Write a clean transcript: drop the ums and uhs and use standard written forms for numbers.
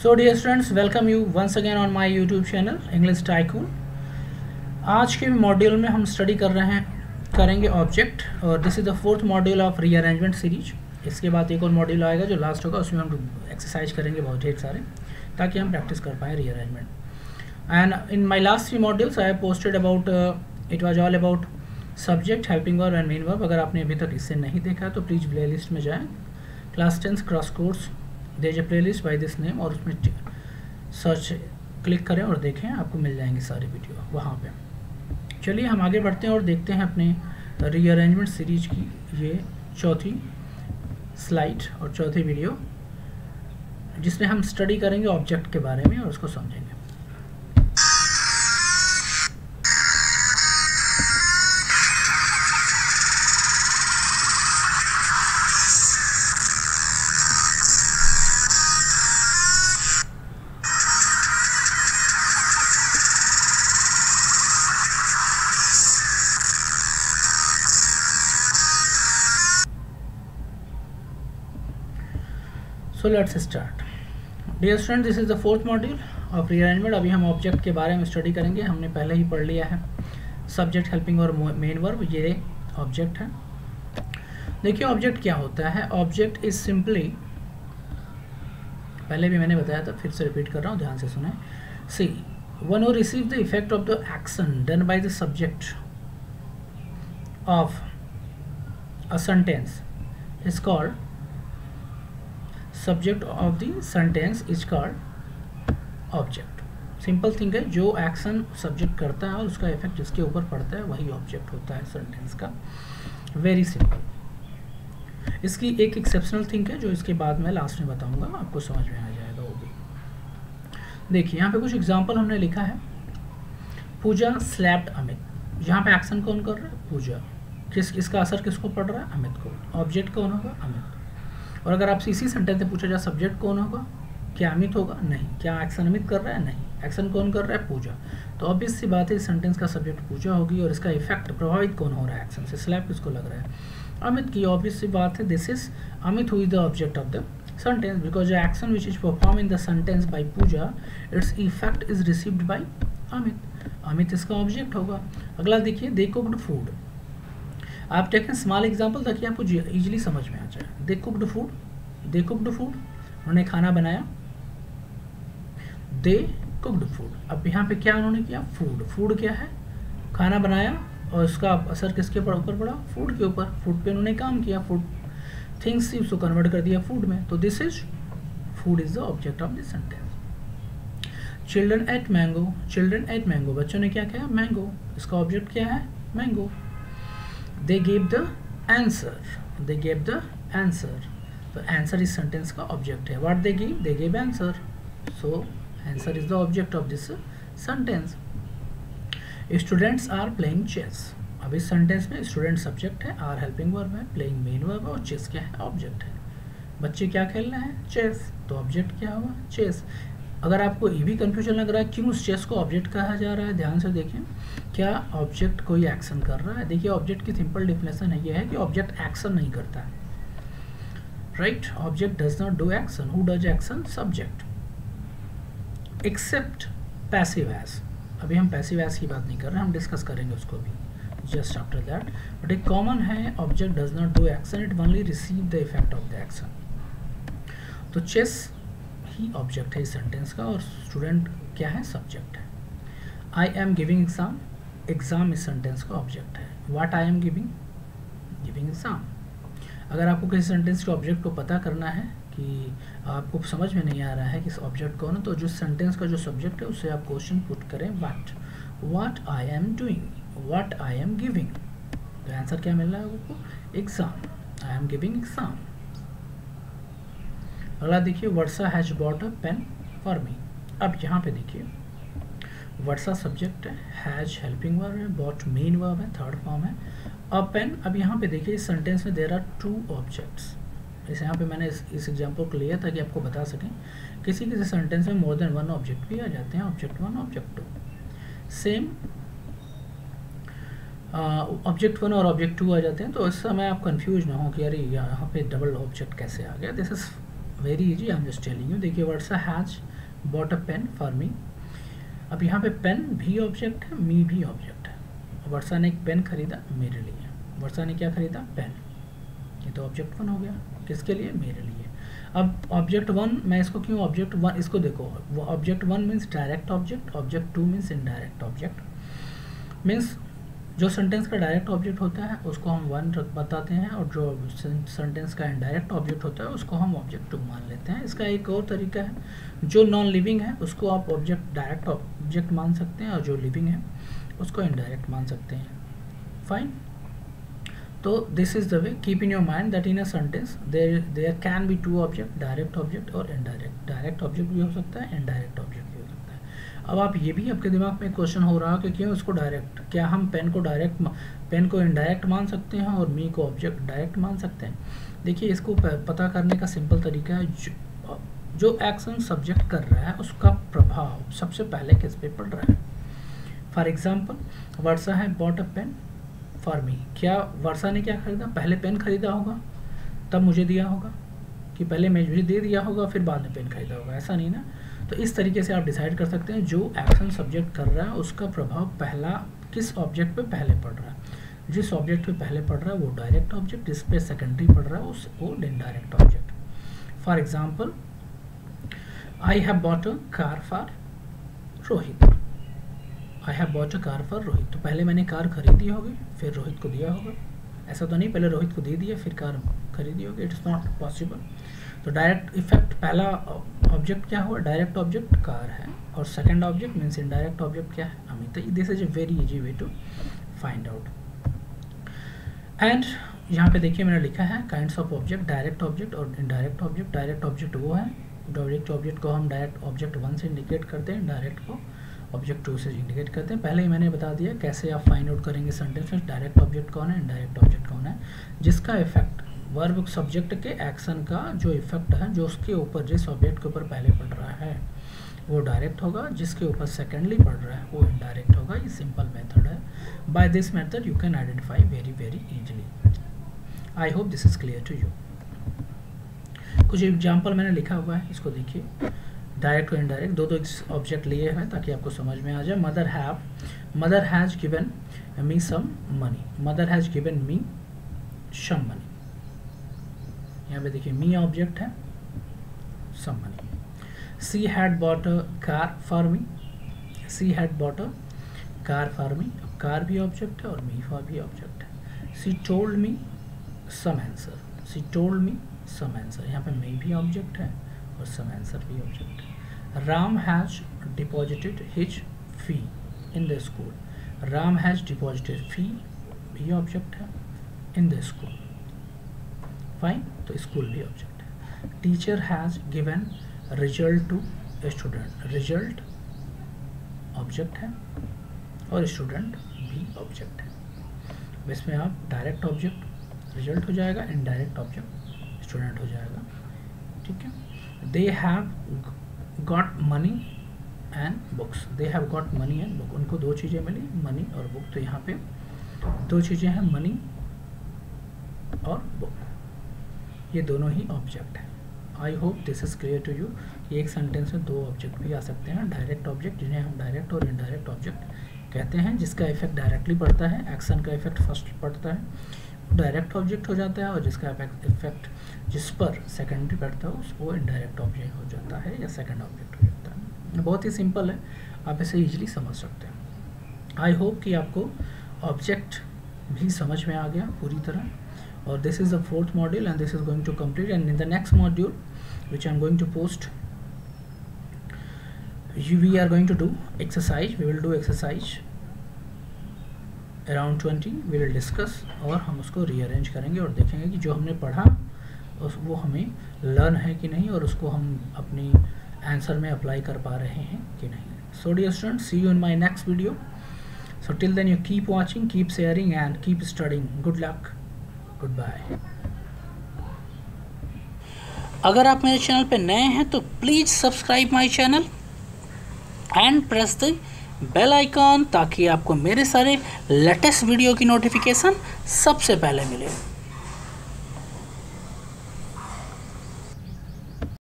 So dear students, welcome you once again on my YouTube channel English tycoon. आज के module में हम study करेंगे ऑब्जेक्ट, और this is the fourth module of rearrangement series. इसके बाद एक और मॉड्यूल आएगा जो लास्ट होगा, उसमें हम एक्सरसाइज करेंगे बहुत ढेर सारे, ताकि हम प्रैक्टिस कर पाएँ rearrangement. And in my last 3 modules I have posted about it was all about subject, helping verb and main verb. अगर आपने अभी तक इससे नहीं देखा तो प्लीज़ प्ले लिस्ट में जाएँ, class 10 cross course there's a playlist by this name, और उसमें सर्च क्लिक करें और देखें, आपको मिल जाएंगे सारे वीडियो वहाँ पे। चलिए हम आगे बढ़ते हैं और देखते हैं अपने रीअरेंजमेंट सीरीज की ये चौथी स्लाइड और चौथी वीडियो, जिसमें हम स्टडी करेंगे ऑब्जेक्ट के बारे में और उसको समझेंगे। So let's start. Dear student, this is the fourth module of rearrangement. अभी हम ऑब्जेक्ट के बारे में स्टडी करेंगे। हमने पहले ही पढ़ लिया है सब्जेक्ट, हेल्पिंग और मेन वर्ब, ये ऑब्जेक्ट है। देखिए ऑब्जेक्ट क्या होता है। ऑब्जेक्ट इज सिंपली, पहले भी मैंने बताया था, फिर से रिपीट कर रहा हूँ, ध्यान से सुने। See, one who receive the effect of the action done by the subject of a sentence is called subject of the sentence is called object. Simple thing है, जो एक्शन सब्जेक्ट करता है और उसका इफेक्ट जिसके ऊपर पड़ता है वही ऑब्जेक्ट होता है सेंटेंस का। Very simple. इसकी एक एक्सेप्शनल थिंग है जो इसके बाद मैं लास्ट में बताऊंगा, आपको समझ में आ जाएगा वो भी। देखिए यहाँ पे कुछ एग्जांपल हमने लिखा है। पूजा स्लैप्ड अमित। यहाँ पे एक्शन कौन कर रहा है? पूजा। इसका असर किसको पड़ रहा है? अमित को। ऑब्जेक्ट कौन होगा? अमित। और अगर आपसे इसी सेंटेंस में पूछा जाए सब्जेक्ट कौन होगा, क्या अमित होगा? नहीं। क्या एक्शन अमित कर रहा है? नहीं। एक्शन कौन कर रहा है? पूजा। तो ऑब्वियस सी बात है इस सेंटेंस का सब्जेक्ट पूजा होगी, और इसका इफेक्ट प्रभावित कौन हो रहा है एक्शन से? स्लैप किसको लग रहा है? अमित की। ऑब्वियस सी बात है this is Amit who is the object of the sentence, because the action which is perform in the sentence by Puja, its effect is received by Amit. Amit इसका ऑब्जेक्ट होगा। अगला देखिए, दे कुक्ड फूड। आप टेकन स्मॉल एग्जाम्पल ताकि आपको easily समझ में आ जाए। They cooked food, they cooked food, उन्होंने खाना बनाया। They cooked food. अब यहाँ पे क्या उन्होंने किया? फूड। फूड क्या है? खाना बनाया, और उसका असर किसके ऊपर पड़ा? फूड के ऊपर। फूड पे उन्होंने काम किया। फूड थिंग्स से उसको कन्वर्ट कर दिया फूड में। तो this is food is the object of this sentence. Children ate mango. Children ate mango, बच्चों ने क्या किया? मैंगो। इसका ऑब्जेक्ट क्या है? Mango. They gave the answer. They gave the answer. तो आंसर इस सेंटेंस का ऑब्जेक्ट है। What they give? They give answer. So answer is the object of this sentence. Students are playing chess. अब इस sentence में student subject है, are helping verb है, playing main verb है, और चेस क्या है? ऑब्जेक्ट है। बच्चे क्या खेल रहे हैं? चेस। तो ऑब्जेक्ट क्या हुआ? चेस। अगर आपको ये भी कंफ्यूजन लग रहा है क्यों उस चेस को ऑब्जेक्ट कहा जा रहा है, ध्यान से देखें। क्या ऑब्जेक्ट कोई एक्शन कर रहा है? देखिए ऑब्जेक्ट की सिंपल डिफिनेशन है, ये है कि ऑब्जेक्ट एक्शन नहीं करता है। Right? Object does not do action. Who does action? Subject. Except passive as. अभी हम passive as की बात नहीं कर रहे, हम डिस्कस करेंगे उसको भी just after that. But एक कॉमन है, object does not do action, it only receive the effect of the action. तो chess ही ऑब्जेक्ट है इस सेंटेंस का, और स्टूडेंट क्या है? सब्जेक्ट है। I am giving exam. Exam इस सेंटेंस का ऑब्जेक्ट है। What I am giving? Giving exam. अगर आपको किसी सेंटेंस के ऑब्जेक्ट को पता करना है कि आपको समझ में नहीं आ रहा है कि ऑब्जेक्ट कौन है, तो जो सेंटेंस का जो सब्जेक्ट है उससे आप क्वेश्चन पुट करें, what I am doing, what I am giving. तो आंसर क्या मिल रहा है आपको? Exam. I am giving exam. अगला देखिए, Varsha has bought a pen for me. अब यहाँ पे देखिए, वर्षा सब्जेक्ट है, हैज हेल्पिंग वर्ब है, बॉट मेन वर्ब है, थर्ड फॉर्म है, अ पेन। अब यहाँ पे देखिए इस सेंटेंस में देयर आर 2 ऑब्जेक्ट्स। जैसे यहाँ पे मैंने इस एग्जांपल को लिया ताकि आपको बता सकें, किसी किसी सेंटेंस में मोर देन 1 ऑब्जेक्ट भी आ जाते हैं, ऑब्जेक्ट 1, ऑब्जेक्ट 2। सेम ऑब्जेक्ट 1 और ऑब्जेक्ट 2 आ जाते हैं। तो इस समय आप कंफ्यूज ना हो कि अरे यहाँ पे डबल ऑब्जेक्ट कैसे आ गया। This is very easy, I am just telling you. देखिए Varsha has bought a pen for me. अब यहाँ पे पेन भी ऑब्जेक्ट है, मी भी ऑब्जेक्ट है। वर्षा ने एक पेन खरीदा मेरे लिए। वर्षा ने क्या खरीदा? पेन। ये तो ऑब्जेक्ट 1 हो गया। किसके लिए? मेरे लिए। अब ऑब्जेक्ट 1, मैं इसको क्यों ऑब्जेक्ट 1, इसको देखो, वो object 1 means direct object, object 2 means indirect object. Means जो सेंटेंस का डायरेक्ट ऑब्जेक्ट होता है उसको हम 1 बताते हैं, और जो सेंटेंस का इनडायरेक्ट ऑब्जेक्ट होता है उसको हम ऑब्जेक्ट 2 मान लेते हैं। इसका एक और तरीका है, जो नॉन लिविंग है उसको आप ऑब्जेक्ट डायरेक्ट ऑब्जेक्ट मान सकते हैं, और जो लिविंग है उसको इनडायरेक्ट मान सकते हैं। फाइन। तो this is the way, keep in your mind that in a sentence there can be 2 object, direct object और इनडायरेक्ट। डायरेक्ट ऑब्जेक्ट भी हो सकता है, इनडायरेक्ट ऑब्जेक्ट भी हो सकता है। अब आप ये भी आपके दिमाग में क्वेश्चन हो रहा है कि क्यों इसको डायरेक्ट, क्या हम पेन को इनडायरेक्ट मान सकते हैं और मी को ऑब्जेक्ट डायरेक्ट मान सकते हैं? देखिए इसको पता करने का सिंपल तरीका है, जो एक्शन सब्जेक्ट कर रहा है उसका प्रभाव सबसे पहले किस पे पड़ रहा है। फॉर एग्जाम्पल वर्षा है bought a pen for me. क्या वर्षा ने क्या खरीदा? पहले पेन खरीदा होगा तब मुझे दिया होगा, कि पहले मुझे दे दिया होगा फिर बाद में पेन खरीदा होगा? ऐसा नहीं ना। तो इस तरीके से आप डिसाइड कर सकते हैं जो एक्शन सब्जेक्ट कर रहा है उसका प्रभाव पहला किस ऑब्जेक्ट पे पहले पड़ रहा है। जिस ऑब्जेक्ट पे पहले पड़ रहा है वो डायरेक्ट ऑब्जेक्ट, जिस पे सेकेंडरी पड़ रहा है वो indirect object. For example I have bought a car for Rohit. I have bought a car for Rohit, तो पहले मैंने कार खरीदी होगी फिर रोहित को दिया होगा। ऐसा तो नहीं पहले रोहित को दे दिया फिर कार खरीदी होगी, इट्स नॉट पॉसिबल। तो डायरेक्ट इफेक्ट, पहला ऑब्जेक्ट क्या हुआ? डायरेक्ट ऑब्जेक्ट कार है, और second object means indirect object क्या है? Amit. This is a very easy way to find out. And यहाँ पे देखिए मैंने लिखा है kinds of object, direct object और इनडायरेक्ट ऑब्जेक्ट। डायरेक्ट ऑब्जेक्ट वो है, डायरेक्ट ऑब्जेक्ट को हम डायरेक्ट ऑब्जेक्ट 1 से इंडिकेट करते हैं, डायरेक्ट को ऑब्जेक्ट 2 से इंडिकेट करते हैं। पहले ही मैंने बता दिया कैसे आप फाइंड आउट करेंगे सेंटेंस में डायरेक्ट ऑब्जेक्ट कौन है, इनडायरेक्ट ऑब्जेक्ट कौन है। जिसका इफेक्ट वर्ब सब्जेक्ट के एक्शन का जो इफेक्ट है, जो उसके ऊपर जिस ऑब्जेक्ट के ऊपर पहले पड़ रहा है वो डायरेक्ट होगा, जिसके ऊपर सेकेंडली पड़ रहा है वो इनडायरेक्ट होगा। ये सिंपल मेथड है। By this method you can identify very very easily. I hope this is clear to you. कुछ एग्जाम्पल मैंने लिखा हुआ है, इसको देखिए। डायरेक्ट और इनडायरेक्ट दो ऑब्जेक्ट लिए हैं ताकि आपको समझ में आ जाए। Mother has given me some money. Mother has given me some money. यहाँ पे देखिए मी ऑब्जेक्ट है, some money. She had bought a car for me. She had bought a car for me. Car भी object है और me for भी object है। She told me some answer. She told me some answer. यहाँ पे मी भी object है और सम आंसर भी ऑब्जेक्ट है। Ram has deposited his fee in the school. Ram has deposited fee भी ऑब्जेक्ट है इन द स्कूल। फाइन, तो स्कूल भी ऑब्जेक्ट है। Teacher has given result to student. Result object है और स्टूडेंट भी ऑब्जेक्ट है। इसमें आप डायरेक्ट ऑब्जेक्ट रिजल्ट हो जाएगा, इनडायरेक्ट ऑब्जेक्ट स्टूडेंट हो जाएगा। ठीक है। They have got money and books. They have got money and book. उनको दो चीज़ें मिली, मनी और बुक। तो यहाँ पे दो चीज़ें हैं, मनी और बुक, ये दोनों ही ऑब्जेक्ट हैं। I hope this is clear to you. कि एक सेंटेंस में दो ऑब्जेक्ट भी आ सकते हैं, डायरेक्ट ऑब्जेक्ट जिन्हें हम डायरेक्ट और इनडायरेक्ट ऑब्जेक्ट कहते हैं, जिसका इफेक्ट डायरेक्टली पड़ता है, एक्शन का इफेक्ट फर्स्ट पड़ता है, डायरेक्ट ऑब्जेक्ट हो जाता है, और जिसका इफेक्ट जिस पर सेकेंडरी पड़ता है वो इनडायरेक्ट ऑब्जेक्ट हो जाता है या सेकेंड ऑब्जेक्ट हो जाता है। बहुत ही सिंपल है, आप इसे ईजिली समझ सकते हैं। आई होप कि आपको ऑब्जेक्ट भी समझ में आ गया पूरी तरह। और this is the fourth module and this is going to complete, and in the next module which I am going to post, we are going to do exercise. We will do exercise around 20. We will discuss और हम उसको rearrange करेंगे और देखेंगे कि जो हमने पढ़ा वो हमें लर्न है कि नहीं, और उसको हम अपनी आंसर में अप्लाई कर पा रहे हैं कि नहीं। So dear students, see you in my next video. So till then you keep watching, keep sharing and keep studying. Good luck. Good bye. अगर आप मेरे चैनल पर नए हैं तो please subscribe my channel and press the bell icon, ताकि आपको मेरे सारे लेटेस्ट वीडियो की नोटिफिकेशन सबसे पहले मिले।